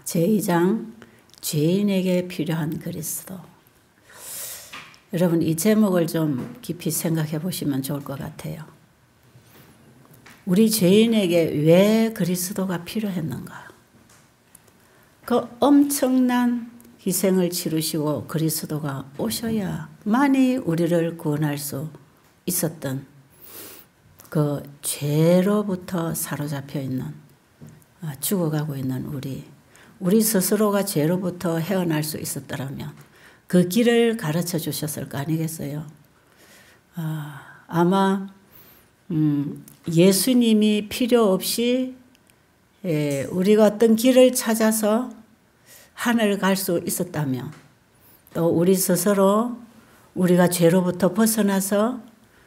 제2장 죄인에게 필요한 그리스도. 여러분 이 제목을 좀 깊이 생각해 보시면 좋을 것 같아요. 우리 죄인에게 왜 그리스도가 필요했는가? 그 엄청난 희생을 치르시고 그리스도가 오셔야만이 우리를 구원할 수 있었던 그 죄로부터 사로잡혀 있는 죽어가고 있는 우리 스스로가 죄로부터 헤어날 수 있었더라면 그 길을 가르쳐 주셨을 거 아니겠어요? 아마 예수님이 필요 없이 우리가 어떤 길을 찾아서 하늘을 갈 수 있었다면, 또 우리 스스로 우리가 죄로부터 벗어나서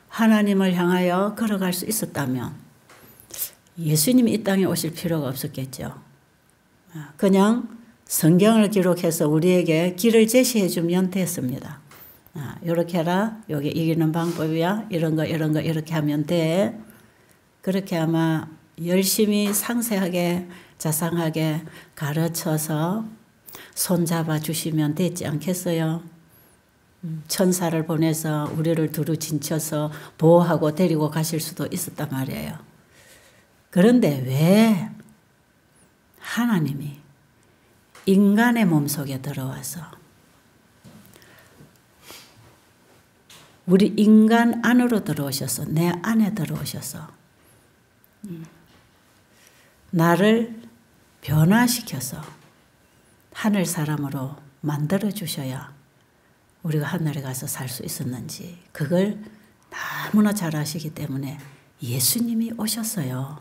하나님을 향하여 걸어갈 수 있었다면 예수님이 이 땅에 오실 필요가 없었겠죠. 그냥 성경을 기록해서 우리에게 길을 제시해 주면 됐습니다. 이렇게 해라. 여기 이기는 방법이야. 이런 거 이렇게 하면 돼. 그렇게 아마 열심히 상세하게 자상하게 가르쳐서 손잡아 주시면 됐지 않겠어요? 천사를 보내서 우리를 두루 진쳐서 보호하고 데리고 가실 수도 있었단 말이에요. 그런데 왜 하나님이 인간의 몸속에 들어와서 우리 인간 안으로 들어오셔서 내 안에 들어오셔서 나를 변화시켜서 하늘 사람으로 만들어 주셔야 우리가 하늘에 가서 살 수 있었는지 그걸 너무나 잘 아시기 때문에 예수님이 오셨어요.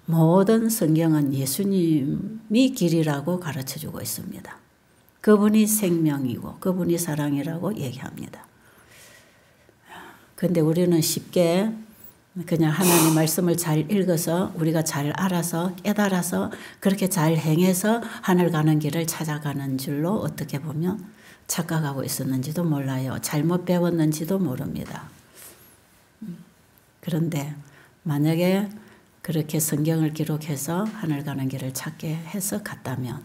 모든 성경은 예수님이 길이라고 가르쳐주고 있습니다. 그분이 생명이고 그분이 사랑이라고 얘기합니다. 그런데 우리는 쉽게 그냥 하나님 말씀을 잘 읽어서 우리가 잘 알아서 깨달아서 그렇게 잘 행해서 하늘 가는 길을 찾아가는 줄로 어떻게 보면 착각하고 있었는지도 몰라요. 잘못 배웠는지도 모릅니다. 그런데 만약에 그렇게 성경을 기록해서 하늘 가는 길을 찾게 해서 갔다면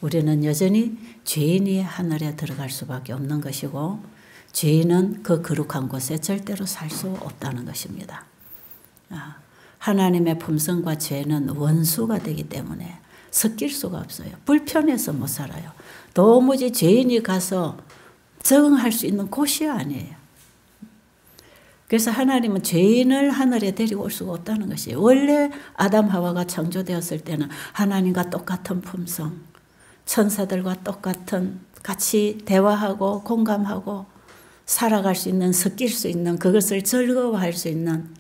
우리는 여전히 죄인이 하늘에 들어갈 수밖에 없는 것이고 죄인은 그 거룩한 곳에 절대로 살 수 없다는 것입니다. 하나님의 품성과 죄는 원수가 되기 때문에 섞일 수가 없어요. 불편해서 못 살아요. 도무지 죄인이 가서 적응할 수 있는 곳이 아니에요. 그래서 하나님은 죄인을 하늘에 데리고 올 수가 없다는 것이에요. 원래 아담 하와가 창조되었을 때는 하나님과 똑같은 품성, 천사들과 똑같은 같이 대화하고 공감하고 살아갈 수 있는, 섞일 수 있는, 그것을 즐거워할 수 있는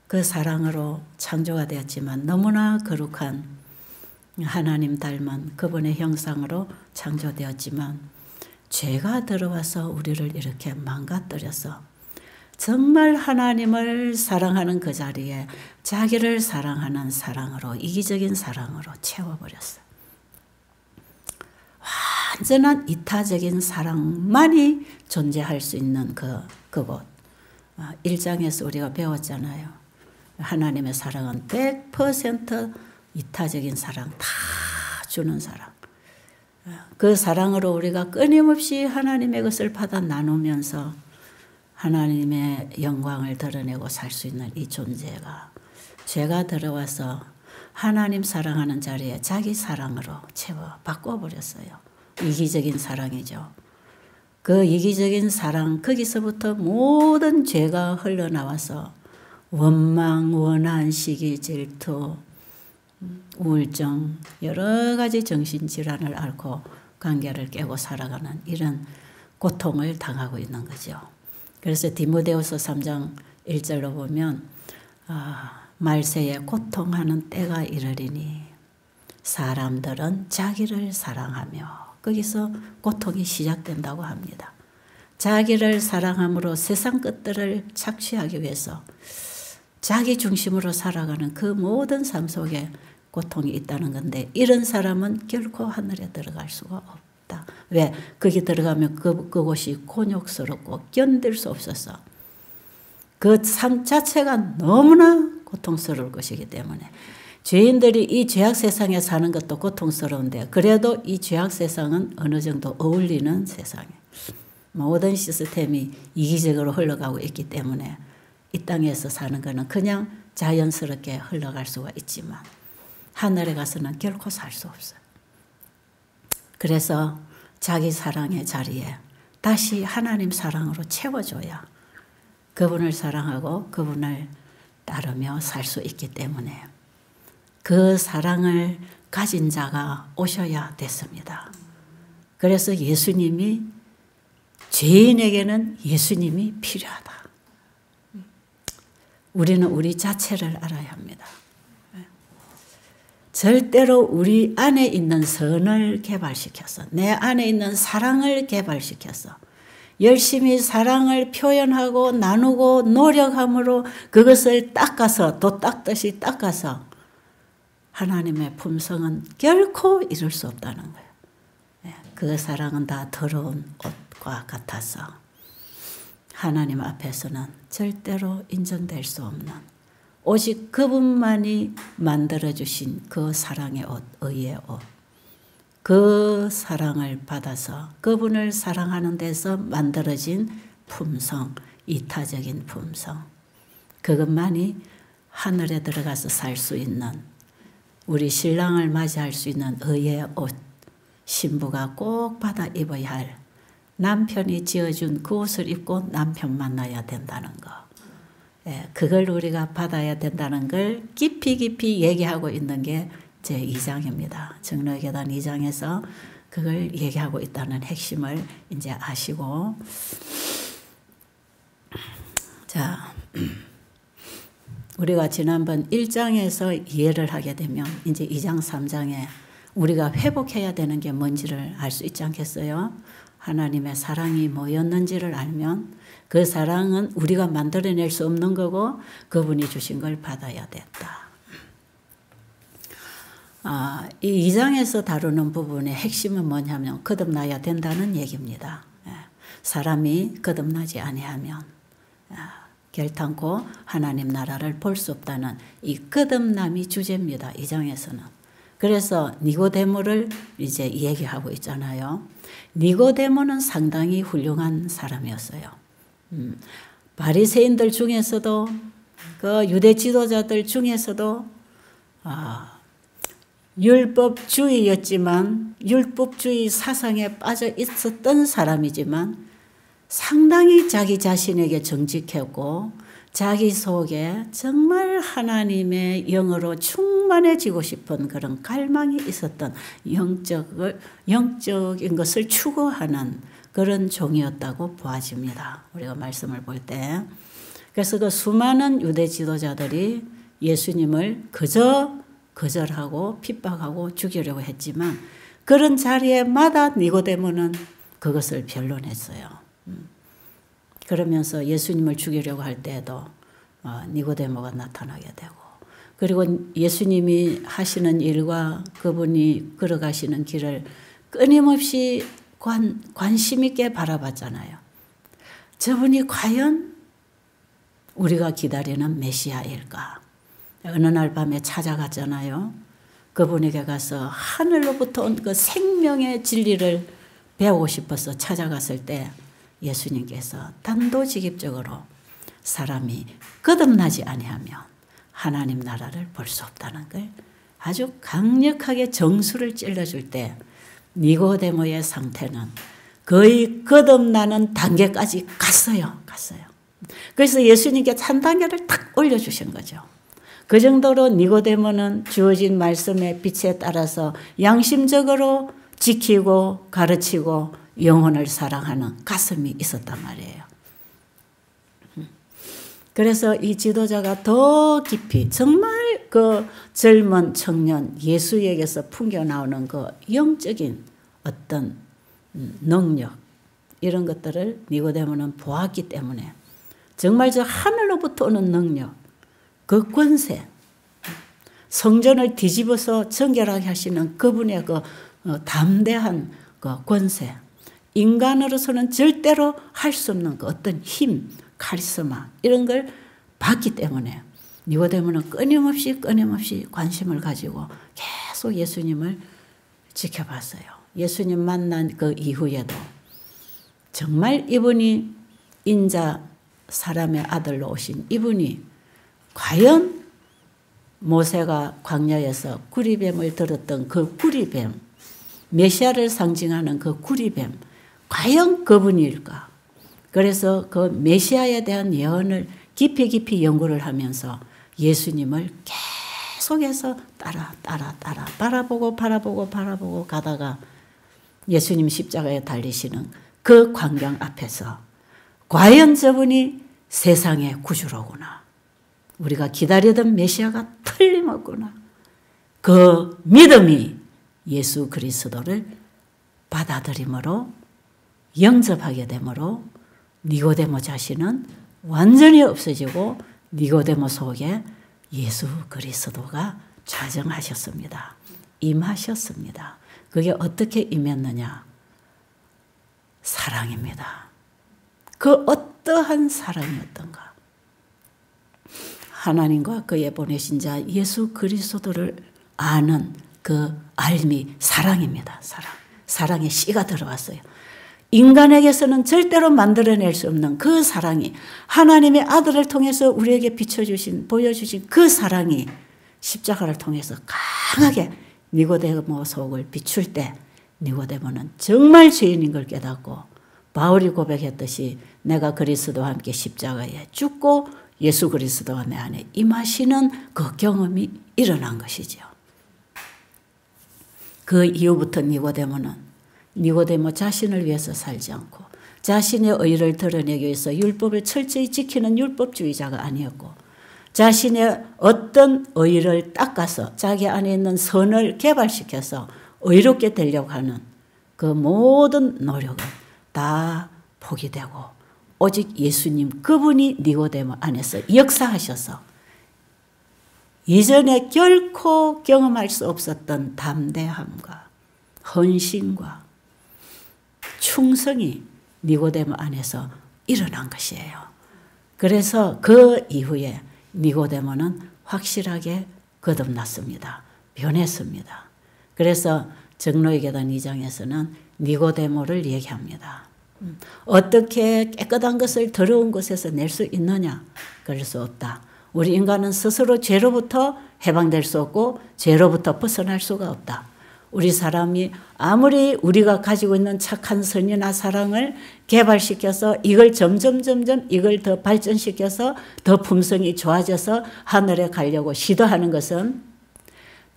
그 사랑으로 창조가 되었지만 너무나 거룩한 하나님 닮은 그분의 형상으로 창조되었지만 죄가 들어와서 우리를 이렇게 망가뜨려서 정말 하나님을 사랑하는 그 자리에 자기를 사랑하는 사랑으로, 이기적인 사랑으로 채워버렸어요. 완전한 이타적인 사랑만이 존재할 수 있는 그곳. 1장에서 우리가 배웠잖아요. 하나님의 사랑은 100% 이타적인 사랑, 다 주는 사랑. 그 사랑으로 우리가 끊임없이 하나님의 것을 받아 나누면서 하나님의 영광을 드러내고 살 수 있는 이 존재가 죄가 들어와서 하나님 사랑하는 자리에 자기 사랑으로 채워 바꿔버렸어요. 이기적인 사랑이죠. 그 이기적인 사랑, 거기서부터 모든 죄가 흘러나와서 원망, 원한, 시기, 질투, 우울증, 여러 가지 정신질환을 앓고 관계를 깨고 살아가는 이런 고통을 당하고 있는 거죠. 그래서 디모데후서 3장 1절로 보면 말세에 고통하는 때가 이르리니 사람들은 자기를 사랑하며 거기서 고통이 시작된다고 합니다. 자기를 사랑함으로 세상 것들을 착취하기 위해서 자기 중심으로 살아가는 그 모든 삶 속에 고통이 있다는 건데 이런 사람은 결코 하늘에 들어갈 수가 없다. 왜? 거기 들어가면 그곳이 곤욕스럽고 견딜 수 없어서 그 삶 자체가 너무나 고통스러울 것이기 때문에 죄인들이 이 죄악 세상에 사는 것도 고통스러운데 그래도 이 죄악 세상은 어느 정도 어울리는 세상이에요. 모든 시스템이 이기적으로 흘러가고 있기 때문에 이 땅에서 사는 것은 그냥 자연스럽게 흘러갈 수가 있지만 하늘에 가서는 결코 살 수 없어요. 그래서 자기 사랑의 자리에 다시 하나님 사랑으로 채워줘야 그분을 사랑하고 그분을 따르며 살 수 있기 때문에 그 사랑을 가진 자가 오셔야 됐습니다. 그래서 예수님이 죄인에게는 예수님이 필요하다. 우리는 우리 자체를 알아야 합니다. 절대로 우리 안에 있는 선을 개발시켜서 내 안에 있는 사랑을 개발시켜서 열심히 사랑을 표현하고 나누고 노력함으로 그것을 닦아서 도 닦듯이 닦아서 하나님의 품성은 결코 이룰 수 없다는 거예요. 그 사랑은 다 더러운 옷과 같아서 하나님 앞에서는 절대로 인정될 수 없는 오직 그분만이 만들어주신 그 사랑의 옷, 의의 옷, 그 사랑을 받아서 그분을 사랑하는 데서 만들어진 품성, 이타적인 품성, 그것만이 하늘에 들어가서 살 수 있는 우리 신랑을 맞이할 수 있는 의의 옷, 신부가 꼭 받아 입어야 할 남편이 지어준 그 옷을 입고 남편 만나야 된다는 거. 그걸 우리가 받아야 된다는 걸 깊이 얘기하고 있는 게 제 2장입니다. 정로의계단 2장에서 그걸 얘기하고 있다는 핵심을 이제 아시고, 자, 우리가 지난번 1장에서 이해를 하게 되면 이제 2장 3장에 우리가 회복해야 되는 게 뭔지를 알 수 있지 않겠어요? 하나님의 사랑이 뭐였는지를 알면 그 사랑은 우리가 만들어낼 수 없는 거고 그분이 주신 걸 받아야 됐다. 이 2장에서 다루는 부분의 핵심은 뭐냐면 거듭나야 된다는 얘기입니다. 사람이 거듭나지 아니하면 결탄코 하나님 나라를 볼 수 없다는 이 거듭남이 주제입니다. 2장에서는. 그래서 니고데모를 이제 얘기하고 있잖아요. 니고데모는 상당히 훌륭한 사람이었어요. 바리새인들 중에서도 그 유대 지도자들 중에서도 율법주의였지만 율법주의 사상에 빠져 있었던 사람이지만 상당히 자기 자신에게 정직했고 자기 속에 정말 하나님의 영으로 충만해지고 싶은 그런 갈망이 있었던 영적인 것을 추구하는 그런 종이었다고 보아집니다. 우리가 말씀을 볼 때. 그래서 그 수많은 유대 지도자들이 예수님을 그저 거절하고 핍박하고 죽이려고 했지만 그런 자리에마다 니고데모는 그것을 변론했어요. 그러면서 예수님을 죽이려고 할 때에도 니고데모가 나타나게 되고 그리고 예수님이 하시는 일과 그분이 걸어가시는 길을 끊임없이 관심 있게 바라봤잖아요. 저분이 과연 우리가 기다리는 메시아일까? 어느 날 밤에 찾아갔잖아요. 그분에게 가서 하늘로부터 온 그 생명의 진리를 배우고 싶어서 찾아갔을 때 예수님께서 단도직입적으로 사람이 거듭나지 아니하면 하나님 나라를 볼 수 없다는 걸 아주 강력하게 정수를 찔러줄 때 니고데모의 상태는 거의 거듭나는 단계까지 갔어요. 그래서 예수님께 한 단계를 탁 올려주신 거죠. 그 정도로 니고데모는 주어진 말씀의 빛에 따라서 양심적으로 지키고 가르치고 영혼을 사랑하는 가슴이 있었단 말이에요. 그래서 이 지도자가 더 깊이 정말 그 젊은 청년 예수에게서 풍겨나오는 그 영적인 어떤 능력 이런 것들을 니고데모는 보았기 때문에 정말 저 하늘로부터 오는 능력 그 권세 성전을 뒤집어서 정결하게 하시는 그분의 그 담대한 그 권세 인간으로서는 절대로 할 수 없는 그 어떤 힘 카리스마 이런 걸 봤기 때문에 니고데모는 끊임없이 관심을 가지고 계속 예수님을 지켜봤어요. 예수님 만난 그 이후에도 정말 이분이 인자 사람의 아들로 오신 이분이 과연 모세가 광야에서 구리뱀을 들었던 그 구리뱀, 메시아를 상징하는 그 구리뱀, 과연 그분일까? 그래서 그 메시아에 대한 예언을 깊이 연구를 하면서 예수님을 계속해서 따라 바라보고 가다가 예수님 십자가에 달리시는 그 광경 앞에서 과연 저분이 세상의 구주로구나. 우리가 기다리던 메시아가 틀림없구나. 그 믿음이 예수 그리스도를 받아들임으로 영접하게 되므로 니고데모 자신은 완전히 없어지고 니고데모 속에 예수 그리스도가 좌정하셨습니다. 임하셨습니다. 그게 어떻게 임했느냐? 사랑입니다. 그 어떠한 사랑이었던가? 하나님과 그의 보내신 자 예수 그리스도를 아는 그 알미 사랑입니다. 사랑의 씨가 들어왔어요. 인간에게서는 절대로 만들어낼 수 없는 그 사랑이 하나님의 아들을 통해서 우리에게 보여주신 그 사랑이 십자가를 통해서 강하게 니고데모 속을 비출 때 니고데모는 정말 죄인인 걸 깨닫고 바울이 고백했듯이 내가 그리스도와 함께 십자가에 죽고 예수 그리스도가 내 안에 임하시는 그 경험이 일어난 것이죠. 그 이후부터 니고데모 자신을 위해서 살지 않고 자신의 의를 드러내기 위해서 율법을 철저히 지키는 율법주의자가 아니었고 자신의 어떤 의를 닦아서 자기 안에 있는 선을 개발시켜서 의롭게 되려고 하는 그 모든 노력은 다 포기되고 오직 예수님 그분이 니고데모 안에서 역사하셔서 이전에 결코 경험할 수 없었던 담대함과 헌신과 충성이 니고데모 안에서 일어난 것이에요. 그래서 그 이후에 니고데모는 확실하게 거듭났습니다. 변했습니다. 그래서 정로의 계단 2장에서는 니고데모를 얘기합니다. 어떻게 깨끗한 것을 더러운 것에서 낼 수 있느냐? 그럴 수 없다. 우리 인간은 스스로 죄로부터 해방될 수 없고 죄로부터 벗어날 수가 없다. 우리 사람이 아무리 우리가 가지고 있는 착한 선이나 사랑을 개발시켜서 이걸 점점 이걸 더 발전시켜서 더 품성이 좋아져서 하늘에 가려고 시도하는 것은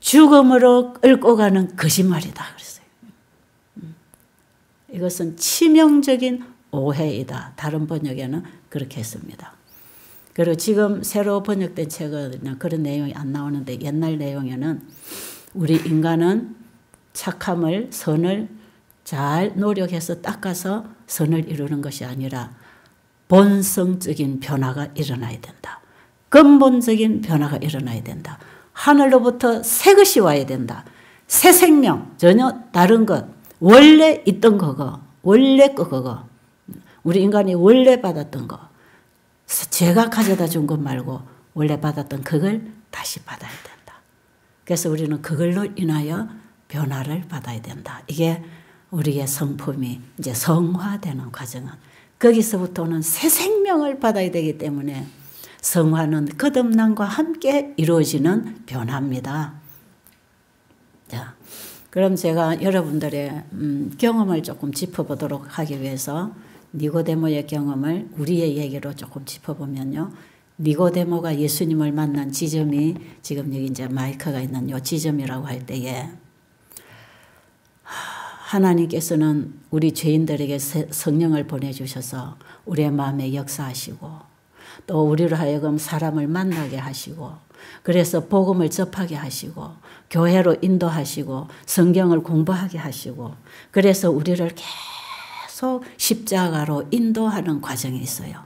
죽음으로 끌고 가는 거짓말이다. 그랬어요. 이것은 치명적인 오해이다. 다른 번역에는 그렇게 했습니다. 그리고 지금 새로 번역된 책은 그런 내용이 안 나오는데 옛날 내용에는 우리 인간은 착함을, 선을 잘 노력해서 닦아서 선을 이루는 것이 아니라 본성적인 변화가 일어나야 된다. 근본적인 변화가 일어나야 된다. 하늘로부터 새 것이 와야 된다. 새 생명, 전혀 다른 것, 원래 있던 거고, 원래 그거, 우리 인간이 원래 받았던 거, 제가 가져다 준 것 말고 원래 받았던 그걸 다시 받아야 된다. 그래서 우리는 그걸로 인하여 변화를 받아야 된다. 이게 우리의 성품이 이제 성화되는 과정은 거기서부터는 새 생명을 받아야 되기 때문에 성화는 거듭남과 함께 이루어지는 변화입니다. 자, 그럼 제가 여러분들의 경험을 조금 짚어보도록 하기 위해서 니고데모의 경험을 우리의 얘기로 조금 짚어보면요. 니고데모가 예수님을 만난 지점이 지금 여기 이제 마이크가 있는 요 지점이라고 할 때에 하나님께서는 우리 죄인들에게 성령을 보내주셔서 우리의 마음에 역사하시고 또 우리로 하여금 사람을 만나게 하시고 그래서 복음을 접하게 하시고 교회로 인도하시고 성경을 공부하게 하시고 그래서 우리를 계속 십자가로 인도하는 과정이 있어요.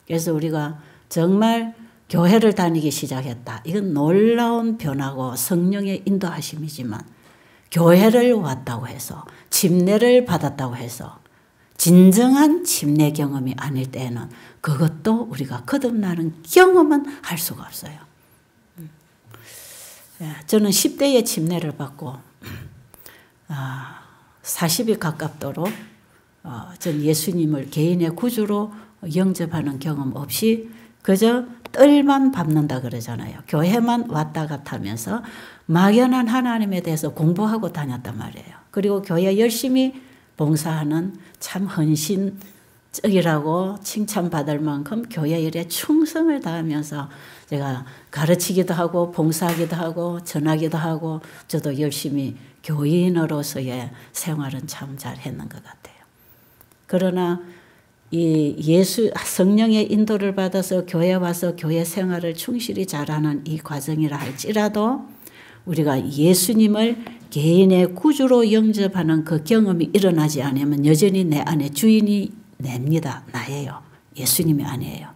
그래서 우리가 정말 교회를 다니기 시작했다. 이건 놀라운 변화고 성령의 인도하심이지만 교회를 왔다고 해서 침례를 받았다고 해서 진정한 침례 경험이 아닐 때에는 그것도 우리가 거듭나는 경험은 할 수가 없어요. 저는 10대에 침례를 받고 40이 가깝도록 전 예수님을 개인의 구주로 영접하는 경험 없이 그저 뜰만 밟는다 그러잖아요. 교회만 왔다 갔다 하면서 막연한 하나님에 대해서 공부하고 다녔단 말이에요. 그리고 교회 열심히 봉사하는 참 헌신적이라고 칭찬받을 만큼 교회 일에 충성을 다하면서 제가 가르치기도 하고 봉사하기도 하고 전하기도 하고 저도 열심히 교인으로서의 생활은 참 잘했는 것 같아요. 그러나 이 성령의 인도를 받아서 교회 와서 교회 생활을 충실히 잘하는 이 과정이라 할지라도 우리가 예수님을 개인의 구주로 영접하는 그 경험이 일어나지 않으면 여전히 내 안에 주인이 냅니다. 나예요. 예수님이 아니에요.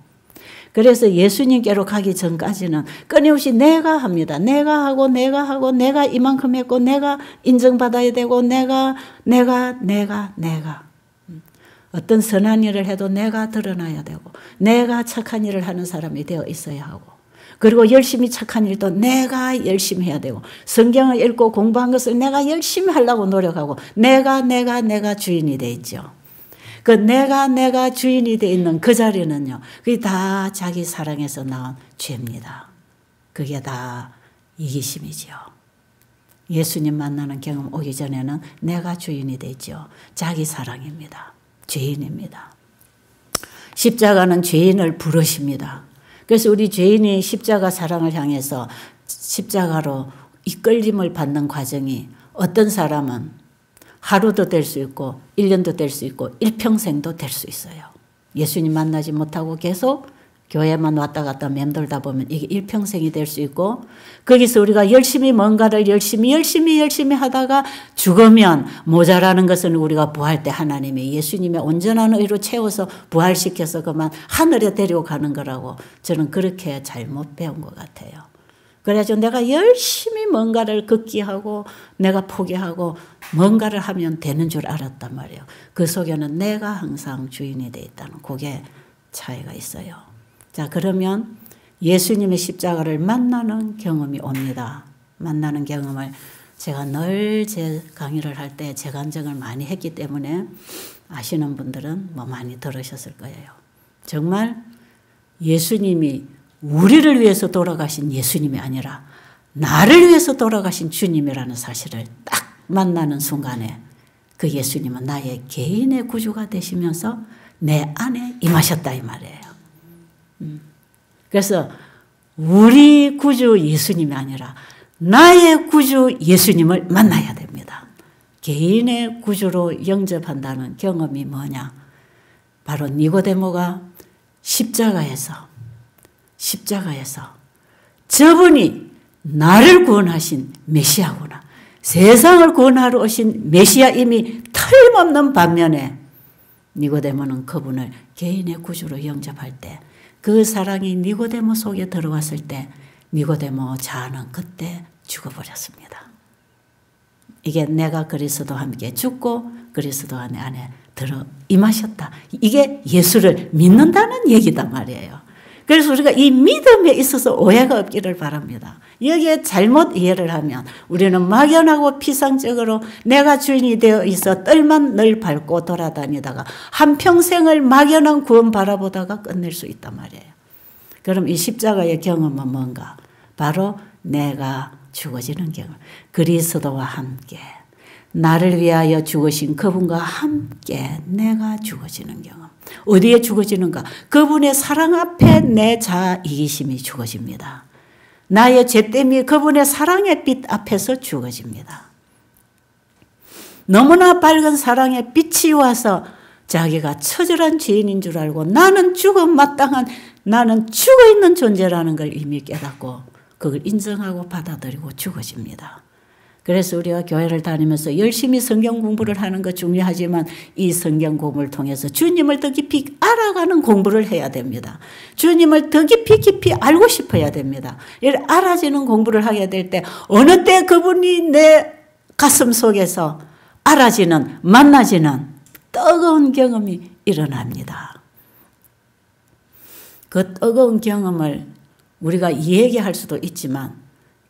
그래서 예수님께로 가기 전까지는 끊임없이 내가 합니다. 내가 하고 내가 이만큼 했고 내가 인정받아야 되고 내가 어떤 선한 일을 해도 내가 드러나야 되고 내가 착한 일을 하는 사람이 되어 있어야 하고 그리고 열심히 착한 일도 내가 열심히 해야 되고 성경을 읽고 공부한 것을 내가 열심히 하려고 노력하고 내가 주인이 돼 있죠. 그 내가 주인이 돼 있는 그 자리는요. 그게 다 자기 사랑에서 나온 죄입니다. 그게 다 이기심이죠. 예수님 만나는 경험 오기 전에는 내가 주인이 되죠. 자기 사랑입니다. 죄인입니다. 십자가는 죄인을 부르십니다. 그래서 우리 죄인이 십자가 사랑을 향해서 십자가로 이끌림을 받는 과정이 어떤 사람은 하루도 될 수 있고 1년도 될 수 있고 일평생도 될 수 있어요. 예수님 만나지 못하고 계속 교회만 왔다 갔다 맴돌다 보면 이게 일평생이 될 수 있고 거기서 우리가 열심히 뭔가를 열심히 하다가 죽으면 모자라는 것은 우리가 부활 때 하나님이 예수님의 온전한 의로 채워서 부활시켜서 그만 하늘에 데리고 가는 거라고 저는 그렇게 잘못 배운 것 같아요. 그래가지고 내가 열심히 뭔가를 걷기하고 내가 포기하고 뭔가를 하면 되는 줄 알았단 말이에요. 그 속에는 내가 항상 주인이 돼 있다는 그게 차이가 있어요. 자, 그러면 예수님의 십자가를 만나는 경험이 옵니다. 만나는 경험을 제가 늘 제 강의를 할 때 재간증을 많이 했기 때문에 아시는 분들은 뭐 많이 들으셨을 거예요. 정말 예수님이 우리를 위해서 돌아가신 예수님이 아니라 나를 위해서 돌아가신 주님이라는 사실을 딱 만나는 순간에 그 예수님은 나의 개인의 구주가 되시면서 내 안에 임하셨다 이 말이에요. 그래서 우리 구주 예수님이 아니라 나의 구주 예수님을 만나야 됩니다. 개인의 구주로 영접한다는 경험이 뭐냐? 바로 니고데모가 십자가에서 저분이 나를 구원하신 메시아구나. 세상을 구원하러 오신 메시아임이 틀림없는 반면에 니고데모는 그분을 개인의 구주로 영접할 때 그 사랑이 니고데모 속에 들어왔을 때 니고데모 자아는 그때 죽어버렸습니다. 이게 내가 그리스도 함께 죽고 그리스도 안에 들어 임하셨다. 이게 예수를 믿는다는 얘기다 말이에요. 그래서 우리가 이 믿음에 있어서 오해가 없기를 바랍니다. 여기에 잘못 이해를 하면 우리는 막연하고 피상적으로 내가 주인이 되어 있어 뜰만 늘 밟고 돌아다니다가 한평생을 막연한 구원 바라보다가 끝낼 수 있단 말이에요. 그럼 이 십자가의 경험은 뭔가? 바로 내가 죽어지는 경험. 그리스도와 함께 나를 위하여 죽으신 그분과 함께 내가 죽어지는 경험. 어디에 죽어지는가? 그분의 사랑 앞에 내 자아 이기심이 죽어집니다. 나의 죄됨이 그분의 사랑의 빛 앞에서 죽어집니다. 너무나 밝은 사랑의 빛이 와서 자기가 처절한 죄인인 줄 알고 나는 죽음 마땅한 나는 죽어있는 존재라는 걸 이미 깨닫고 그걸 인정하고 받아들이고 죽어집니다. 그래서 우리가 교회를 다니면서 열심히 성경 공부를 하는 거 중요하지만 이 성경 공부를 통해서 주님을 더 깊이 알아가는 공부를 해야 됩니다. 주님을 더 깊이 알고 싶어야 됩니다. 이를 알아지는 공부를 하게 될 때 어느 때 그분이 내 가슴 속에서 알아지는 만나지는 뜨거운 경험이 일어납니다. 그 뜨거운 경험을 우리가 얘기할 수도 있지만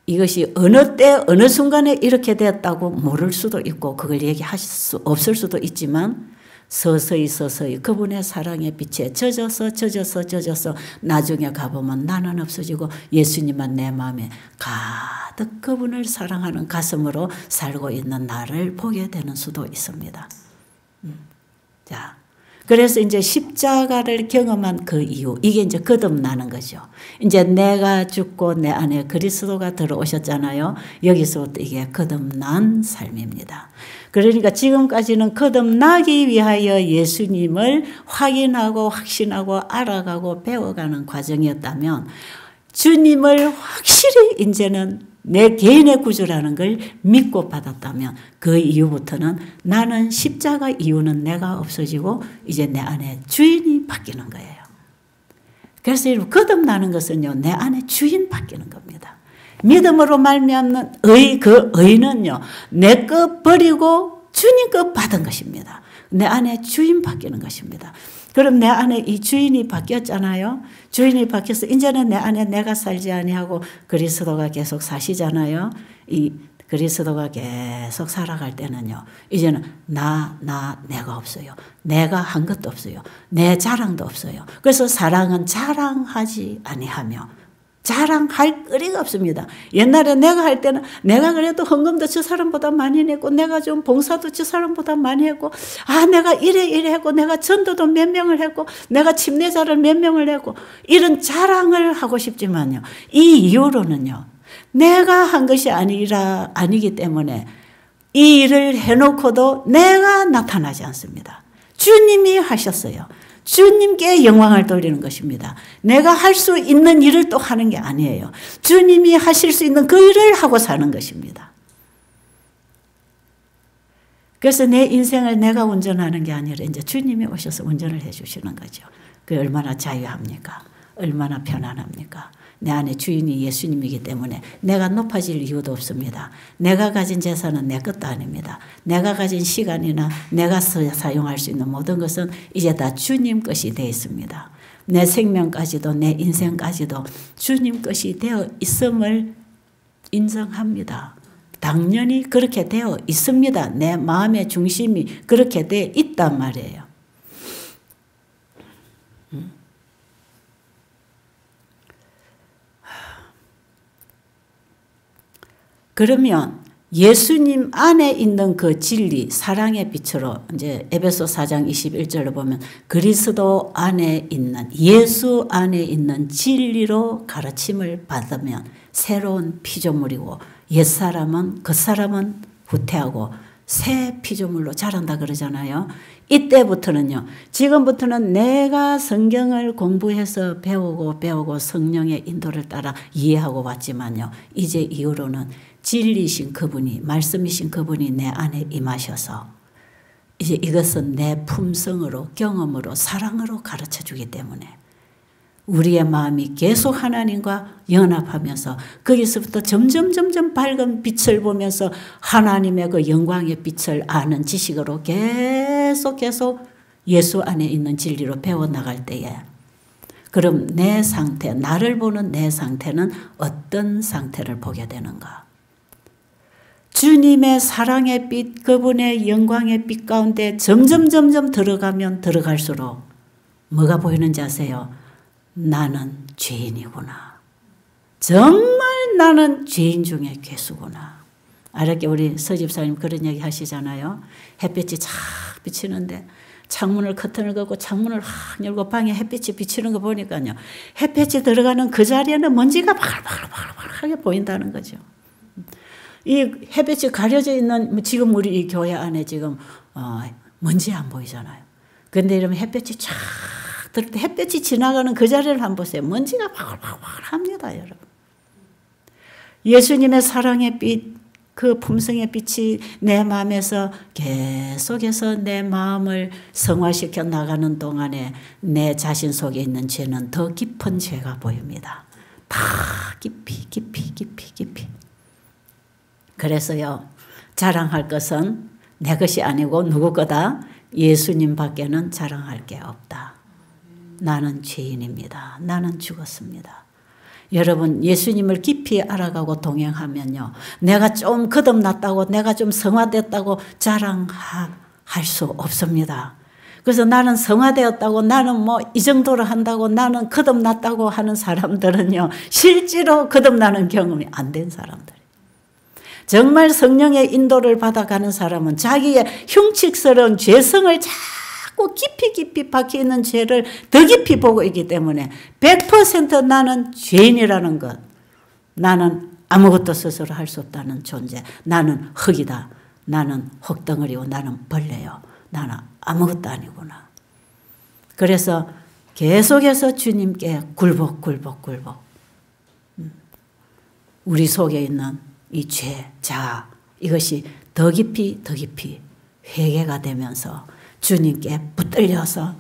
이것이 어느 때 어느 순간에 이렇게 되었다고 모를 수도 있고 그걸 얘기하실 수 없을 수도 있지만 서서히 그분의 사랑의 빛에 젖어서 나중에 가보면 나는 없어지고 예수님만 내 마음에 가득 그분을 사랑하는 가슴으로 살고 있는 나를 보게 되는 수도 있습니다. 자, 그래서 이제 십자가를 경험한 그 이유, 이게 이제 거듭나는 거죠. 이제 내가 죽고 내 안에 그리스도가 들어오셨잖아요. 여기서부터 이게 거듭난 삶입니다. 그러니까 지금까지는 거듭나기 위하여 예수님을 확인하고 확신하고 알아가고 배워가는 과정이었다면 주님을 확실히 이제는 내 개인의 구주라는 걸 믿고 받았다면 그 이후부터는 나는 십자가 이유는 내가 없어지고 이제 내 안에 주인이 바뀌는 거예요. 그래서 여러분 거듭나는 것은요 내 안에 주인 바뀌는 겁니다. 믿음으로 말미암는 그 의는요 내 것 버리고 주님 것 받은 것입니다. 내 안에 주인 바뀌는 것입니다. 그럼 내 안에 이 주인이 바뀌었잖아요. 주인이 바뀌어서 이제는 내 안에 내가 살지 아니하고 그리스도가 계속 사시잖아요. 이 그리스도가 계속 살아갈 때는요. 이제는 내가 없어요. 내가 한 것도 없어요. 내 자랑도 없어요. 그래서 사랑은 자랑하지 아니하며 자랑할 거리가 없습니다. 옛날에 내가 할 때는 내가 그래도 헌금도 저 사람보다 많이 냈고 내가 좀 봉사도 저 사람보다 많이 했고 내가 이래 했고 내가 전도도 몇 명을 했고 내가 침례자를 몇 명을 했고 이런 자랑을 하고 싶지만요. 이 이유로는요. 내가 한 것이 아니기 때문에 이 일을 해놓고도 내가 나타나지 않습니다. 주님이 하셨어요. 주님께 영광을 돌리는 것입니다. 내가 할 수 있는 일을 또 하는 게 아니에요. 주님이 하실 수 있는 그 일을 하고 사는 것입니다. 그래서 내 인생을 내가 운전하는 게 아니라 이제 주님이 오셔서 운전을 해 주시는 거죠. 그게 얼마나 자유합니까? 얼마나 편안합니까? 내 안에 주인이 예수님이기 때문에 내가 높아질 이유도 없습니다. 내가 가진 재산은 내 것도 아닙니다. 내가 가진 시간이나 내가 사용할 수 있는 모든 것은 이제 다 주님 것이 되어 있습니다. 내 생명까지도 내 인생까지도 주님 것이 되어 있음을 인정합니다. 당연히 그렇게 되어 있습니다. 내 마음의 중심이 그렇게 되어 있단 말이에요. 그러면 예수님 안에 있는 그 진리, 사랑의 빛으로 이제 에베소 4장 21절을 보면 그리스도 안에 있는 예수 안에 있는 진리로 가르침을 받으면 새로운 피조물이고 옛사람은 겉사람은 후퇴하고 새 피조물로 자란다 그러잖아요. 이때부터는요. 지금부터는 내가 성경을 공부해서 배우고 성령의 인도를 따라 이해하고 왔지만요. 이제 이후로는 진리이신 그분이 말씀이신 그분이 내 안에 임하셔서 이제 이것은 내 품성으로 경험으로 사랑으로 가르쳐 주기 때문에 우리의 마음이 계속 하나님과 연합하면서 거기서부터 점점 밝은 빛을 보면서 하나님의 그 영광의 빛을 아는 지식으로 계속 예수 안에 있는 진리로 배워나갈 때에 그럼 내 상태, 나를 보는 내 상태는 어떤 상태를 보게 되는가? 주님의 사랑의 빛, 그분의 영광의 빛 가운데 점점 들어가면 들어갈수록 뭐가 보이는지 아세요? 나는 죄인이구나. 정말 나는 죄인 중에 괴수구나. 이렇게 우리 서집사님 그런 얘기 하시잖아요. 햇빛이 착 비치는데 창문을 커튼을 걷고 창문을 확 열고 방에 햇빛이 비치는 거 보니까요. 햇빛이 들어가는 그 자리에는 먼지가 바글바글하게 보인다는 거죠. 이 햇빛이 가려져 있는 지금 우리 이 교회 안에 지금 먼지 안 보이잖아요. 근데 이러면 햇빛이 쫙 들을 때 햇빛이 지나가는 그 자리를 한번 보세요. 먼지가 바글바글합니다, 여러분. 예수님의 사랑의 빛, 그 품성의 빛이 내 마음에서 계속해서 내 마음을 성화시켜 나가는 동안에 내 자신 속에 있는 죄는 더 깊은 죄가 보입니다. 다 깊이. 그래서요, 자랑할 것은 내 것이 아니고 누구 거다? 예수님 밖에는 자랑할 게 없다. 나는 죄인입니다. 나는 죽었습니다. 여러분 예수님을 깊이 알아가고 동행하면요. 내가 좀 거듭났다고 내가 좀 성화됐다고 자랑할 수 없습니다. 그래서 나는 성화되었다고 나는 뭐 이 정도로 한다고 나는 거듭났다고 하는 사람들은요. 실제로 거듭나는 경험이 안 된 사람들. 정말 성령의 인도를 받아가는 사람은 자기의 흉측스러운 죄성을 자꾸 깊이 박혀있는 죄를 더 깊이 보고 있기 때문에 100% 나는 죄인이라는 것. 나는 아무것도 스스로 할 수 없다는 존재. 나는 흙이다. 나는 흙덩어리고 나는 벌레요. 나는 아무것도 아니구나. 그래서 계속해서 주님께 굴복. 우리 속에 있는 이 죄, 자아 이것이 더 깊이 회개가 되면서 주님께 붙들려서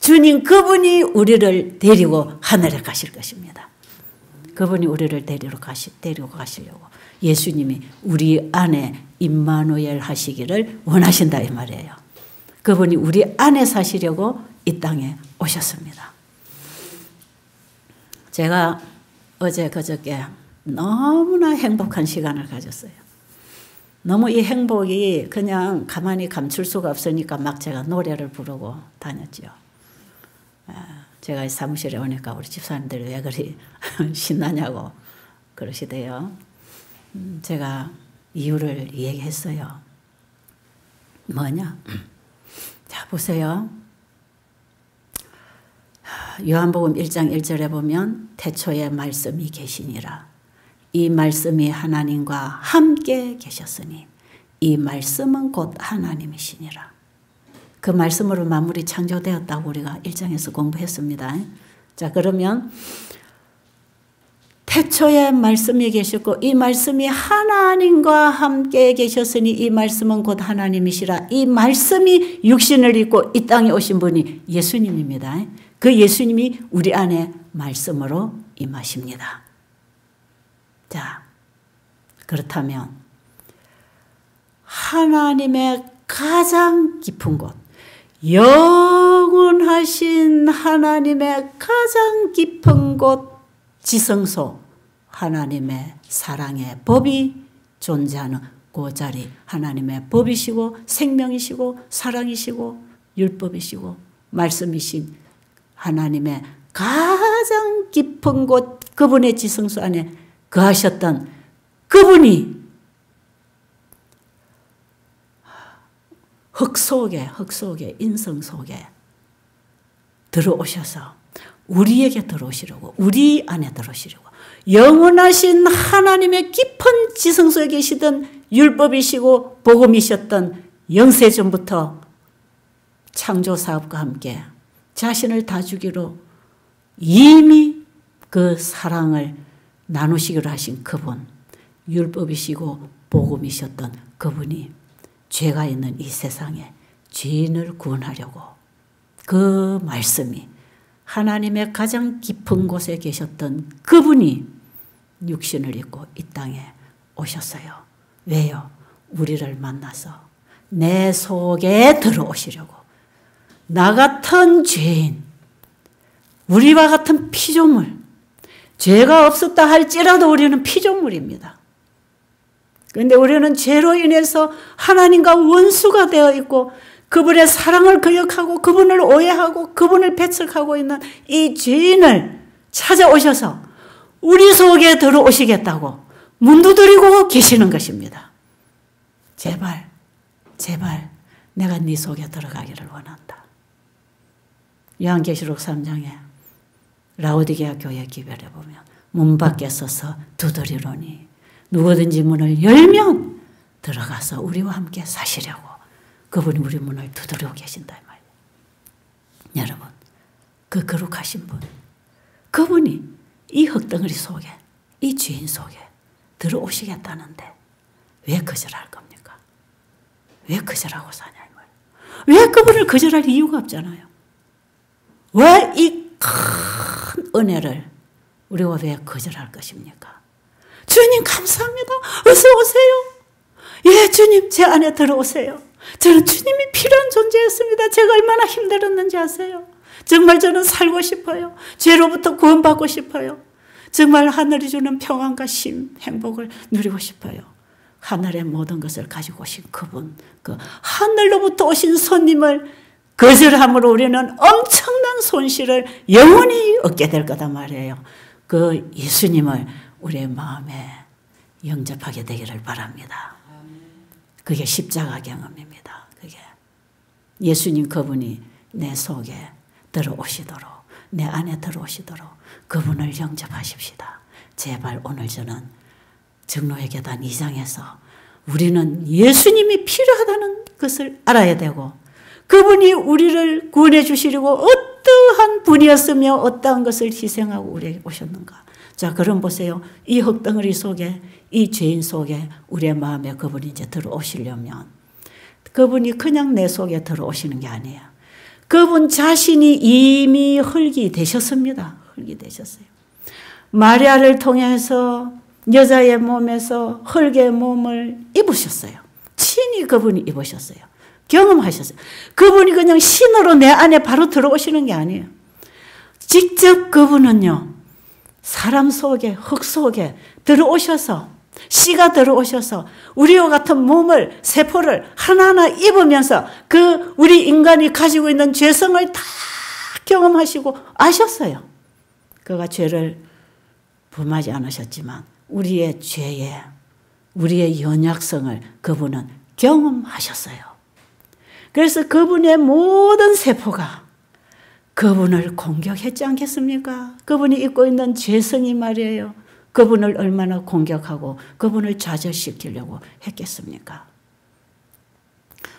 주님 그분이 우리를 데리고 하늘에 가실 것입니다. 그분이 우리를 데리고 가시려고 예수님이 우리 안에 임마누엘 하시기를 원하신다 이 말이에요. 그분이 우리 안에 사시려고 이 땅에 오셨습니다. 제가 어제 그저께 너무나 행복한 시간을 가졌어요. 너무 이 행복이 그냥 가만히 감출 수가 없으니까 막 제가 노래를 부르고 다녔죠. 제가 사무실에 오니까 우리 집사님들이 왜 그리 신나냐고 그러시대요. 제가 이유를 얘기했어요. 뭐냐? 자 보세요. 요한복음 1장 1절에 보면 태초에 말씀이 계시니라. 이 말씀이 하나님과 함께 계셨으니 이 말씀은 곧 하나님이시니라. 그 말씀으로 만물이 창조되었다고 우리가 1장에서 공부했습니다. 자 그러면 태초에 말씀이 계셨고 이 말씀이 하나님과 함께 계셨으니 이 말씀은 곧 하나님이시라. 이 말씀이 육신을 입고 이 땅에 오신 분이 예수님입니다. 그 예수님이 우리 안에 말씀으로 임하십니다. 자, 그렇다면 하나님의 가장 깊은 곳, 영원하신 하나님의 가장 깊은 곳, 지성소, 하나님의 사랑의 법이 존재하는 그 자리, 하나님의 법이시고 생명이시고 사랑이시고 율법이시고 말씀이신 하나님의 가장 깊은 곳, 그분의 지성소 안에 거하셨던 그분이 흙 속에 인성 속에 들어오셔서 우리에게 들어오시려고 우리 안에 들어오시려고 영원하신 하나님의 깊은 지성소에 계시던 율법이시고 복음이셨던 영세전부터 창조사업과 함께 자신을 다 주기로 이미 그 사랑을 나누시기로 하신 그분, 율법이시고 복음이셨던 그분이 죄가 있는 이 세상에 죄인을 구원하려고 그 말씀이 하나님의 가장 깊은 곳에 계셨던 그분이 육신을 입고 이 땅에 오셨어요. 왜요? 우리를 만나서 내 속에 들어오시려고. 나 같은 죄인, 우리와 같은 피조물, 죄가 없었다 할지라도 우리는 피조물입니다. 그런데 우리는 죄로 인해서 하나님과 원수가 되어 있고 그분의 사랑을 거역하고 그분을 오해하고 그분을 배척하고 있는 이 죄인을 찾아오셔서 우리 속에 들어오시겠다고 문 두드리고 계시는 것입니다. 제발 내가 네 속에 들어가기를 원한다. 요한계시록 3장에 라오디게아 교회 기별에 보면 문 밖에 서서 두드리노니 누구든지 문을 열면 들어가서 우리와 함께 사시려고 그분이 우리 문을 두드리고 계신다 이 말이에요. 여러분, 그 거룩하신 분, 그분이 이 흙덩어리 속에, 이 죄인 속에 들어오시겠다는데 왜 거절할 겁니까? 왜 거절하고 사냐 이 말이에요. 왜 그분을 거절할 이유가 없잖아요. 왜 이 큰 은혜를 우리가 왜 거절할 것입니까? 주님 감사합니다. 어서 오세요. 예, 주님 제 안에 들어오세요. 저는 주님이 필요한 존재였습니다. 제가 얼마나 힘들었는지 아세요? 정말 저는 살고 싶어요. 죄로부터 구원받고 싶어요. 정말 하늘이 주는 평안과 심, 행복을 누리고 싶어요. 하늘의 모든 것을 가지고 오신 그분, 그 하늘로부터 오신 손님을 거절함으로 우리는 엄청난 손실을 영원히 얻게 될 거다 말이에요. 그 예수님을 우리의 마음에 영접하게 되기를 바랍니다. 그게 십자가 경험입니다. 그게 예수님 그분이 내 속에 들어오시도록, 내 안에 들어오시도록 그분을 영접하십시다. 제발 오늘 저는 증로의 계단 2장에서 우리는 예수님이 필요하다는 것을 알아야 되고, 그분이 우리를 구원해 주시려고 어떠한 분이었으며 어떠한 것을 희생하고 우리에게 오셨는가. 자, 그럼 보세요. 이 흙덩어리 속에, 이 죄인 속에 우리의 마음에 그분이 이제 들어오시려면 그분이 그냥 내 속에 들어오시는 게 아니에요. 그분 자신이 이미 흙이 되셨습니다. 흙이 되셨어요. 마리아를 통해서 여자의 몸에서 흙의 몸을 입으셨어요. 친히 그분이 입으셨어요. 경험하셨어요. 그분이 그냥 신으로 내 안에 바로 들어오시는 게 아니에요. 직접 그분은요, 사람 속에, 흙 속에 들어오셔서, 씨가 들어오셔서 우리와 같은 몸을, 세포를 하나하나 입으면서 그 우리 인간이 가지고 있는 죄성을 다 경험하시고 아셨어요. 그가 죄를 범하지 않으셨지만 우리의 죄에, 우리의 연약성을 그분은 경험하셨어요. 그래서 그분의 모든 세포가 그분을 공격했지 않겠습니까? 그분이 입고 있는 죄성이 말이에요. 그분을 얼마나 공격하고 그분을 좌절시키려고 했겠습니까?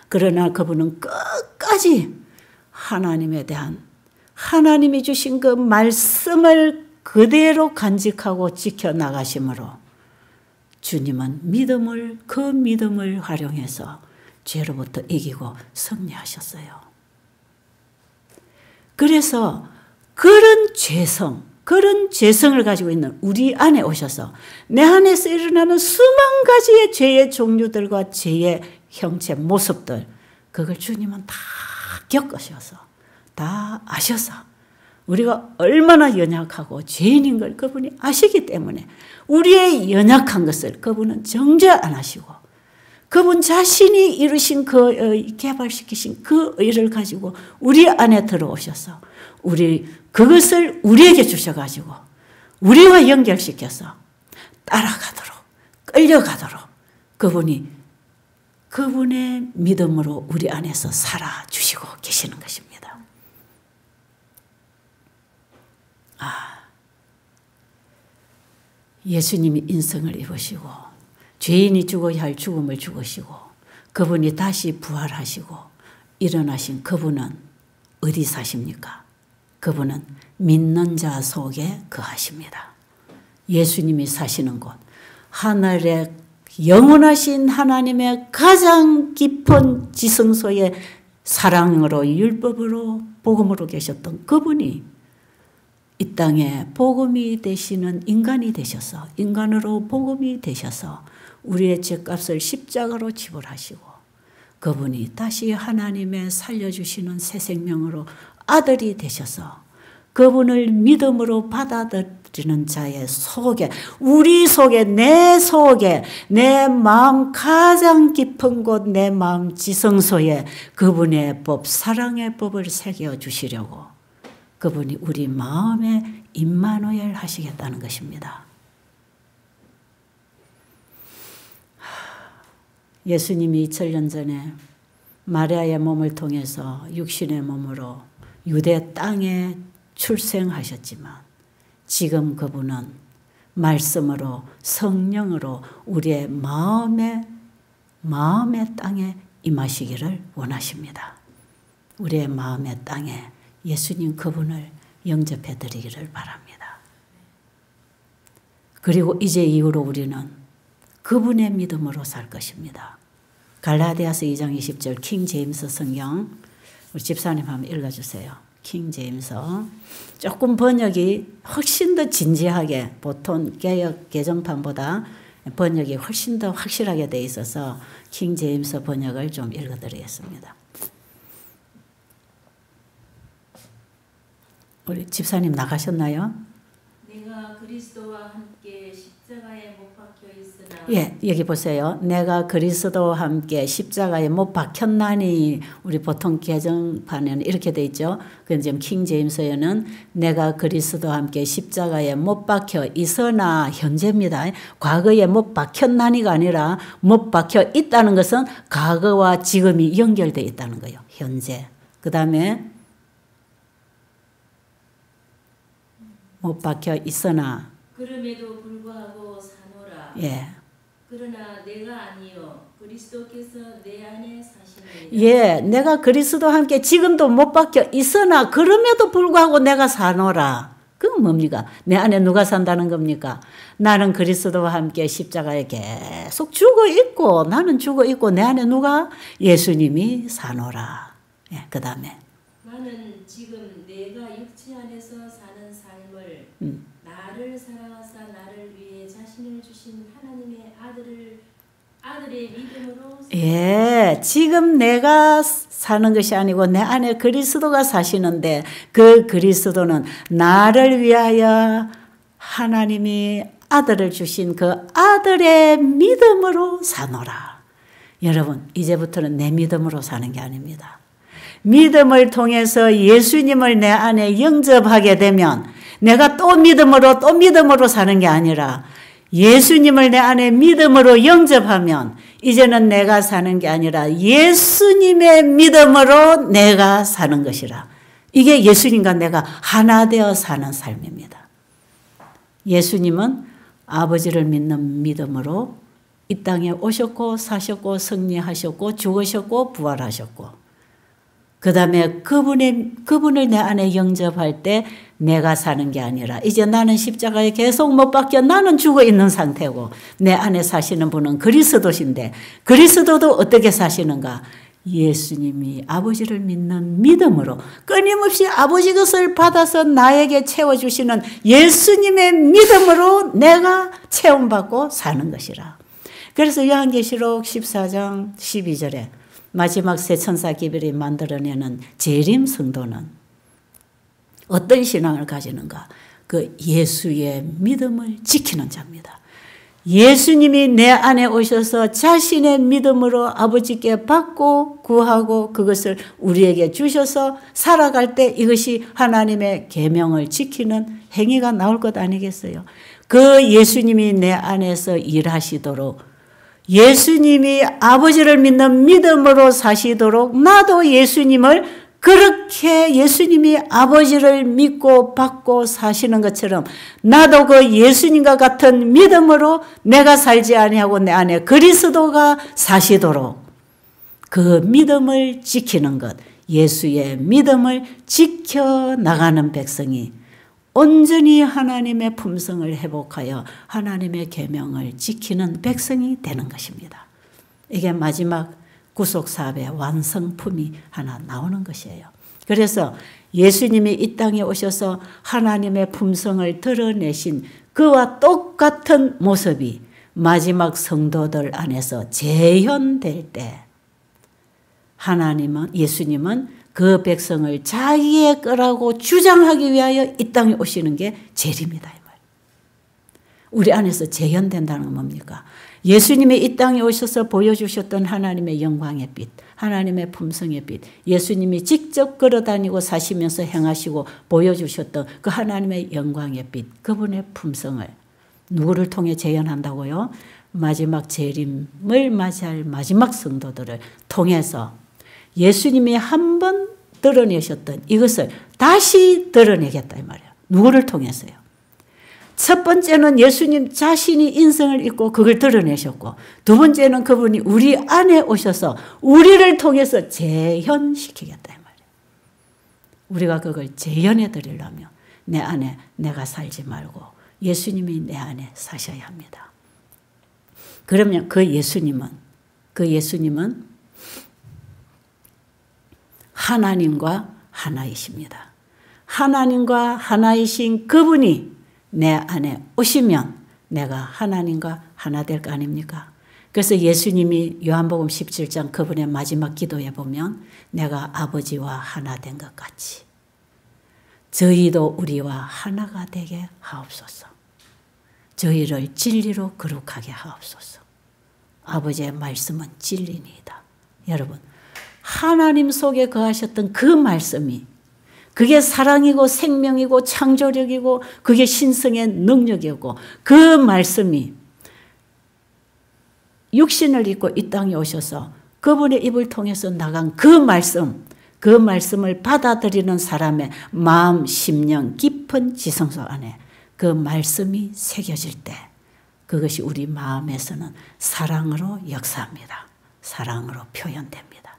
그러나 그분은 끝까지 하나님에 대한, 하나님이 주신 그 말씀을 그대로 간직하고 지켜나가심으로 주님은 믿음을, 그 믿음을 활용해서 죄로부터 이기고 승리하셨어요. 그래서 그런 죄성, 그런 죄성을 가지고 있는 우리 안에 오셔서 내 안에서 일어나는 수만 가지의 죄의 종류들과 죄의 형체, 모습들, 그걸 주님은 다 겪으셔서, 다 아셔서 우리가 얼마나 연약하고 죄인인 걸 그분이 아시기 때문에 우리의 연약한 것을 그분은 정죄 안 하시고 그분 자신이 이루신 그 개발시키신 그 의를 가지고 우리 안에 들어오셔서 그것을 우리에게 주셔가지고 우리와 연결시켜서 따라가도록, 끌려가도록 그분의 믿음으로 우리 안에서 살아주시고 계시는 것입니다. 예수님이 인성을 입으시고 죄인이 죽어야 할 죽음을 죽으시고 그분이 다시 부활하시고 일어나신 그분은 어디 사십니까? 그분은 믿는 자 속에 거하십니다. 예수님이 사시는 곳, 하늘의 영원하신 하나님의 가장 깊은 지성소에 사랑으로, 율법으로, 복음으로 계셨던 그분이 이 땅에 복음이 되시는 인간이 되셔서, 인간으로 복음이 되셔서 우리의 죄값을 십자가로 지불하시고 그분이 다시 하나님의 살려주시는 새 생명으로 아들이 되셔서 그분을 믿음으로 받아들이는 자의 속에, 우리 속에, 내 마음 가장 깊은 곳, 내 마음 지성소에 그분의 법, 사랑의 법을 새겨주시려고 그분이 우리 마음에 임마누엘 하시겠다는 것입니다. 예수님이 2000년 전에 마리아의 몸을 통해서 육신의 몸으로 유대 땅에 출생하셨지만 지금 그분은 말씀으로, 성령으로 우리의 마음의 땅에 임하시기를 원하십니다. 우리의 마음의 땅에 예수님 그분을 영접해 드리기를 바랍니다. 그리고 이제 이후로 우리는 그분의 믿음으로 살 것입니다. 갈라디아서 2장 20절 킹 제임스 성경 우리 집사님 한번 읽어주세요. 킹 제임스. 조금 번역이 훨씬 더 진지하게, 보통 개역 개정판보다 번역이 훨씬 더 확실하게 돼 있어서 킹 제임스 번역을 좀 읽어드리겠습니다. 우리 집사님 나가셨나요? 네. 내가 그리스도와 함께 십자가에 못 박혀 있으나 예, 여기 보세요. 내가 그리스도와 함께 십자가에 못 박혔나니 우리 보통 개정판에는 이렇게 돼 있죠. 그 지금 킹 제임스에는 내가 그리스도와 함께 십자가에 못 박혀 있으나 현재입니다. 과거에 못 박혔나니가 아니라 못 박혀 있다는 것은 과거와 지금이 연결되어 있다는 거예요. 현재. 그 다음에 못 박혀 있으나 그럼에도 불구하고 사노라. 예. 그러나 내가 아니요 그리스도께서 내 안에 사시느니라. 예, 내가 그리스도와 함께 지금도 못 박혀 있으나 그럼에도 불구하고 내가 사노라. 그건 뭡니까? 내 안에 누가 산다는 겁니까? 나는 그리스도와 함께 십자가에 계속 죽어 있고 나는 죽어 있고 내 안에 누가? 예수님이 사노라. 예, 그 다음에 나는 지금 내가 육체 안에서 사는 삶을 나를 사랑하사 나를 위해 자신을 주신 하나님의 아들의 믿음으로 예, 지금 내가 사는 것이 아니고 내 안에 그리스도가 사시는데 그 그리스도는 나를 위하여 하나님이 아들을 주신 그 아들의 믿음으로 사노라. 여러분, 이제부터는 내 믿음으로 사는 게 아닙니다. 믿음을 통해서 예수님을 내 안에 영접하게 되면 내가 또 믿음으로 사는 게 아니라 예수님을 내 안에 믿음으로 영접하면 이제는 내가 사는 게 아니라 예수님의 믿음으로 내가 사는 것이라. 이게 예수님과 내가 하나 되어 사는 삶입니다. 예수님은 아버지를 믿는 믿음으로 이 땅에 오셨고 사셨고 승리하셨고 죽으셨고 부활하셨고 그 다음에 그분을 내 안에 영접할 때 내가 사는 게 아니라 이제 나는 십자가에 계속 못 박혀 나는 죽어 있는 상태고 내 안에 사시는 분은 그리스도신데 그리스도도 어떻게 사시는가? 예수님이 아버지를 믿는 믿음으로 끊임없이 아버지 것을 받아서 나에게 채워주시는 예수님의 믿음으로 내가 체험받고 사는 것이라. 그래서 요한계시록 14장 12절에 마지막 새 천사 기별이 만들어내는 재림 성도는 어떤 신앙을 가지는가? 그 예수의 믿음을 지키는 자입니다. 예수님이 내 안에 오셔서 자신의 믿음으로 아버지께 받고 구하고 그것을 우리에게 주셔서 살아갈 때 이것이 하나님의 계명을 지키는 행위가 나올 것 아니겠어요? 그 예수님이 내 안에서 일하시도록 예수님이 아버지를 믿는 믿음으로 사시도록 나도 예수님을 그렇게 예수님이 아버지를 믿고 받고 사시는 것처럼 나도 그 예수님과 같은 믿음으로 내가 살지 아니하고 내 안에 그리스도가 사시도록 그 믿음을 지키는 것, 예수의 믿음을 지켜나가는 백성이 온전히 하나님의 품성을 회복하여 하나님의 계명을 지키는 백성이 되는 것입니다. 이게 마지막 구속사업의 완성품이 하나 나오는 것이에요. 그래서 예수님이 이 땅에 오셔서 하나님의 품성을 드러내신 그와 똑같은 모습이 마지막 성도들 안에서 재현될 때 예수님은 그 백성을 자기의 거라고 주장하기 위하여 이 땅에 오시는 게 재림이다. 이 말. 우리 안에서 재현된다는 건 뭡니까? 예수님이 이 땅에 오셔서 보여주셨던 하나님의 영광의 빛, 하나님의 품성의 빛, 예수님이 직접 걸어다니고 사시면서 행하시고 보여주셨던 그 하나님의 영광의 빛, 그분의 품성을 누구를 통해 재현한다고요? 마지막 재림을 맞이할 마지막 성도들을 통해서 예수님이 한 번 드러내셨던 이것을 다시 드러내겠다 이 말이에요. 누구를 통해서요? 첫 번째는 예수님 자신이 인성을 입고 그걸 드러내셨고 두 번째는 그분이 우리 안에 오셔서 우리를 통해서 재현시키겠다 이 말이에요. 우리가 그걸 재현해 드리려면 내 안에 내가 살지 말고 예수님이 내 안에 사셔야 합니다. 그러면 그 예수님은 하나님과 하나이십니다. 하나님과 하나이신 그분이 내 안에 오시면 내가 하나님과 하나 될 거 아닙니까? 그래서 예수님이 요한복음 17장 그분의 마지막 기도에 보면 내가 아버지와 하나 된 것 같이 저희도 우리와 하나가 되게 하옵소서. 저희를 진리로 거룩하게 하옵소서. 아버지의 말씀은 진리니이다. 여러분, 하나님 속에 거하셨던 그 말씀이, 그게 사랑이고 생명이고 창조력이고 그게 신성의 능력이고, 그 말씀이 육신을 입고 이 땅에 오셔서 그분의 입을 통해서 나간 그 말씀을 받아들이는 사람의 마음, 심령, 깊은 지성소 안에 그 말씀이 새겨질 때 그것이 우리 마음에서는 사랑으로 역사합니다. 사랑으로 표현됩니다.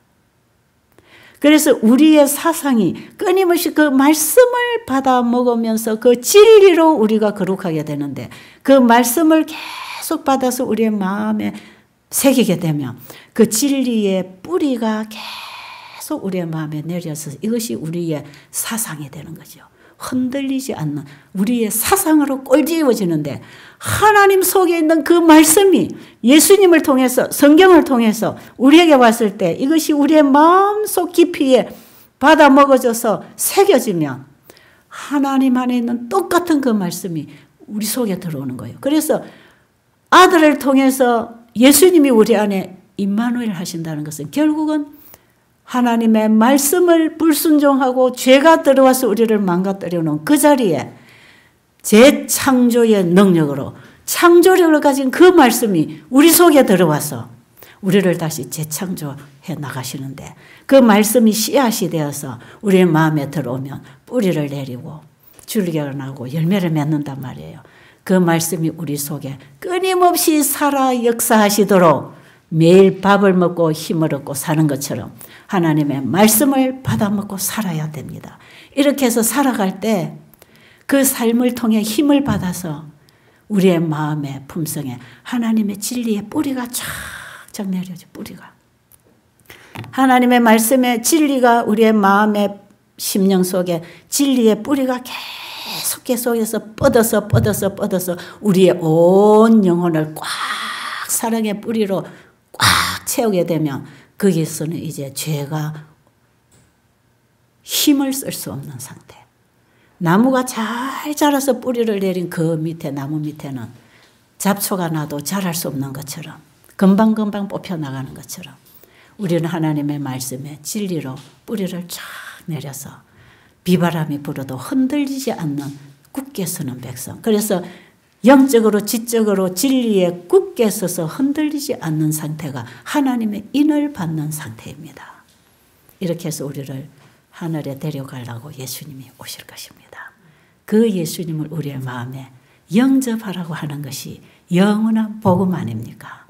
그래서 우리의 사상이 끊임없이 그 말씀을 받아 먹으면서 그 진리로 우리가 거룩하게 되는데, 그 말씀을 계속 받아서 우리의 마음에 새기게 되면 그 진리의 뿌리가 계속 우리의 마음에 내려서 이것이 우리의 사상이 되는 거죠. 흔들리지 않는 우리의 사상으로 꼴지어지는데, 하나님 속에 있는 그 말씀이 예수님을 통해서, 성경을 통해서 우리에게 왔을 때 이것이 우리의 마음속 깊이에 받아 먹어져서 새겨지면 하나님 안에 있는 똑같은 그 말씀이 우리 속에 들어오는 거예요. 그래서 아들을 통해서 예수님이 우리 안에 임마누엘 하신다는 것은 결국은 하나님의 말씀을 불순종하고 죄가 들어와서 우리를 망가뜨려 놓은 그 자리에 재창조의 능력으로, 창조력을 가진 그 말씀이 우리 속에 들어와서 우리를 다시 재창조해 나가시는데, 그 말씀이 씨앗이 되어서 우리의 마음에 들어오면 뿌리를 내리고 줄기가 나고 열매를 맺는단 말이에요. 그 말씀이 우리 속에 끊임없이 살아 역사하시도록 매일 밥을 먹고 힘을 얻고 사는 것처럼 하나님의 말씀을 받아먹고 살아야 됩니다. 이렇게 해서 살아갈 때 그 삶을 통해 힘을 받아서 우리의 마음의 품성에 하나님의 진리의 뿌리가 쫙쫙 내려져. 뿌리가 하나님의 말씀의 진리가 우리의 마음의 심령 속에 진리의 뿌리가 계속해서 뻗어서 우리의 온 영혼을 꽉 사랑의 뿌리로 꽉 채우게 되면 거기서는 이제 죄가 힘을 쓸 수 없는 상태. 나무가 잘 자라서 뿌리를 내린 그 밑에, 나무 밑에는 잡초가 나도 자랄 수 없는 것처럼, 금방금방 뽑혀나가는 것처럼 우리는 하나님의 말씀에 진리로 뿌리를 쫙 내려서 비바람이 불어도 흔들리지 않는 굳게 서는 백성. 그래서 영적으로 지적으로 진리에 굳게 서서 흔들리지 않는 상태가 하나님의 인을 받는 상태입니다. 이렇게 해서 우리를 하늘에 데려가려고 예수님이 오실 것입니다. 그 예수님을 우리의 마음에 영접하라고 하는 것이 영원한 복음 아닙니까?